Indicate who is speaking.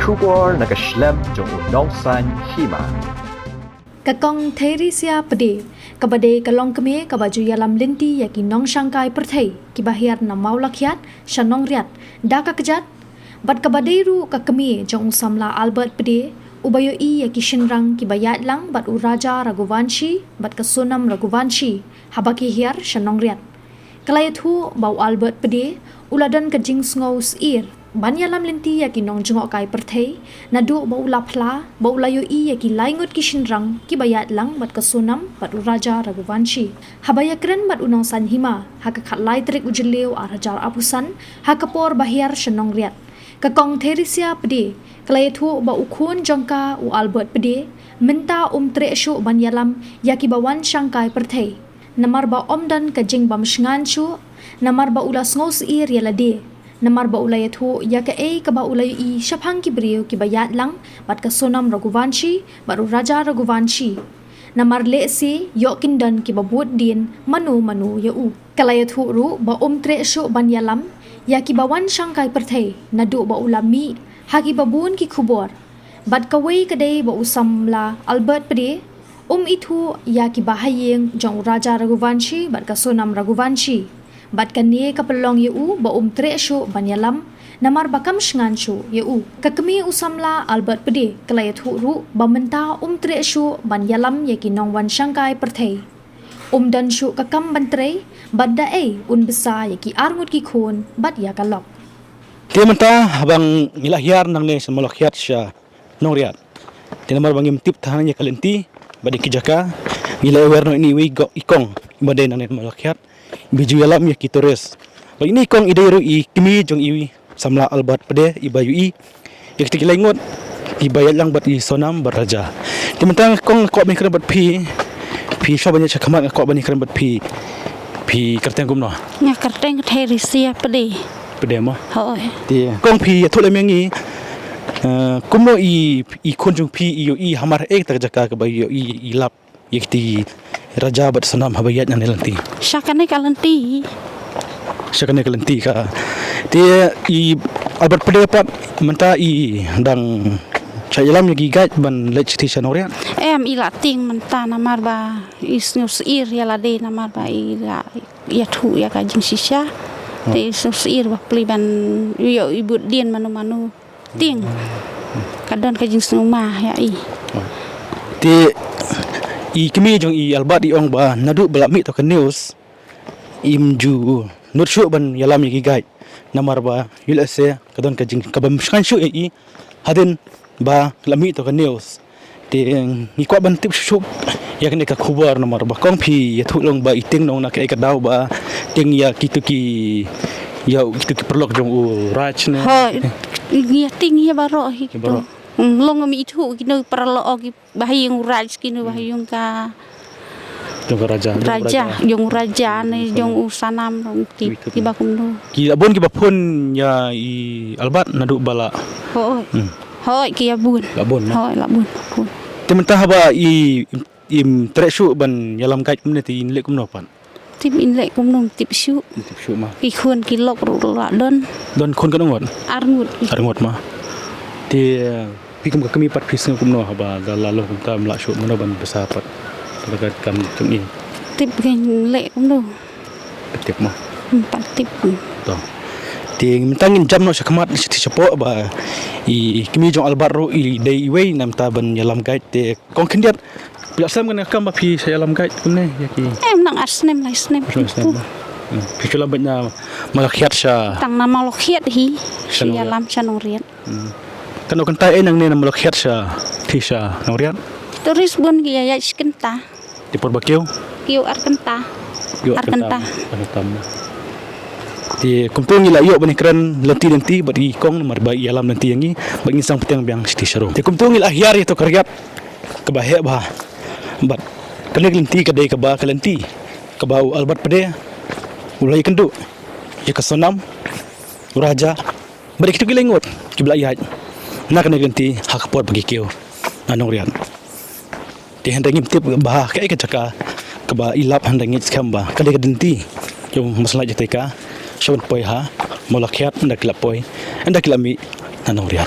Speaker 1: Shubor nakaslem jong unongsan hima.
Speaker 2: Kakong Theresia Pede, kabade kalong keme kabaju yalam linti yaki nong Shanghai perthei, kibahir na maulakiat, shanong riat, daka kejat, bat kabaderu kakeme jong samla Albert Pede, ubayo i yaki shinrang kibayat lang bat uraja Raghuvanshi, bat kasunam Raghuvanshi, habaki hiar shanong riat. Kalayat hu bau Albert Pede, uladan kajing ngos ir, banyalam linti yaki nong jengok kai perthei, nadu bau lapla, bau layo i yaki laingut kishinrang, kibayat lang bat kasunam bat uraja Raghuvanshi. Habaya keren bat unong san hima, hakakat lai trik ujileu arajar apusan, hakapor bahiar shanong riat. Kakong Theresia Pede, kalayat hu bau ukun jongka u Albert Pede, minta trek syuk banyalam yaki bawan Shanghai perthei. Namar ba omdan kajing bamshngan syuk, namar ba ulas ngos ir yalade. Namar ba ulayat hu yaka ka ba ulay i syapang kibriyo kibayat lang bat kasonam Raghuvanshi baru Raja Raghuvanshi. Namar le se yokindan kibabut din manu ya u. Kalayat hu ru ba trek syuk banyalam ya kibawan Shanghai perthei nadu ba ulami haki babun ki kubor. Bat kawai kadai ba usamla Albert Pede itu ya kibahayeng jong Raja Raghuvanshi bat kasonam Raghuvanshi. Bat kani kapelong yu ba trek syuk banyalam namar bakam shngan syuk yu. Kakemi usamla Albert Pede kalayat hu ru ba menta trek syuk banyalam yaki nong wan Shanghai perthei. Dan syuk kakam bantrei bat dae besa yaki arngut ki khon bat ya kalok.
Speaker 3: Dia menta abang ngilahiar nang ne semolokhiat sya nongriat. Dia namar bang imtip tahannya kalenti badi kijaka ngila werno ini wi go ikong bade nang ne molokhiat biju yalam ya kitores. Bagi ini ikong ideiru i kimi jong iwi samla Albert Pede ibayu i yak tikilengot ibayat lang bat i sonam baraja. Dia menta kong ko ben bat pi sya banyak cakamat ko bani bat pi kerteng gumno.
Speaker 4: Nya kerteng Theresia Pede
Speaker 3: mo.
Speaker 4: Hoi.
Speaker 3: Dia kong pi ya thole mengi kumno i kunjung pi i hamar ek tak jaka ke bayu i lap yakti raja bat sanam habayat nan lanti
Speaker 4: Syakane kalenti
Speaker 3: ka dia i Albert Pede pat menta i dang chayalam yagi gat ban lech ti sanoria
Speaker 4: ila ting menta namar ba isnus ir yalade namar ba ila ya thu ya kajing sisya te isnus ir ba pliban yo ibu dien manu ting kadon kajing snuma ya i
Speaker 3: ti i kimi jong i Albert i ong ba nadu balami to ke news imju nur syuk ban yalam yagi gat namar ba yulase kadon kajing kabam shan syuk i hadin ba lami to ke news ti ni kwa ban tip syuk ya kene ka khubar namar ba kong phi ya thulong ba iting nong na ke daw ba ting ya kitu ki perlok jong u raj ne
Speaker 4: hoi ya ting ya baro hi to long mi thu kinu perlo gi bahayung raj kinu bahayung ka
Speaker 3: jong raja
Speaker 4: ne jong usanam ti bakum no
Speaker 3: ki abon ki bapun ya i Albert nadu bala
Speaker 4: hoi ki abun hoi labun
Speaker 3: tementah ba im treshu ban yalam kait kumne ti inle kumno pan
Speaker 4: tip inle kumno tip syu
Speaker 3: ma
Speaker 4: ki khun ki lok ru la don
Speaker 3: khun kan ngot arngut ma ti pikum ka kami pat pisng kumno ba galalo kumta mla syu mano ban besar pat dekat kam tum
Speaker 4: tip gen le kumno
Speaker 3: tip ma
Speaker 4: pat tip
Speaker 3: to ti mentangin jam no sakmat ti sapo ba i kimi jong Albaro i dei wei nam ta ban yalam kait te kong kendiat biasam kan kam ba pi yalam kait kumne yaki
Speaker 4: nang asnem
Speaker 3: pi kala banyak malakhiat sya
Speaker 4: tang na malakhiat hi yalam shanong riat
Speaker 3: kan kan ta enang ne malakhiat sya ti sya nong riat
Speaker 4: turis bun ki ya skenta
Speaker 3: ti porbakiu
Speaker 4: kiu arkenta
Speaker 3: ti kumtung ila yo bani kran lenti bagi kong marba yalam lenti yangi bagi sang petang biang sti sharum ti kumtung ila hiari to karyat kebahe ba bat kaleg lenti kadai kaba kalenti kabau Albert Pede ulai kendu ya kasonam raja bari kitu gilengot kibla yaj na kaleg lenti hakapot bagi kiu anong rian ti hendangim tip bah kai ka jaka kaba ilap handangit skamba kaleg lenti yung masalah jateka Syawin poi ha molakhiat ndak lapoi ndak lami nanong riat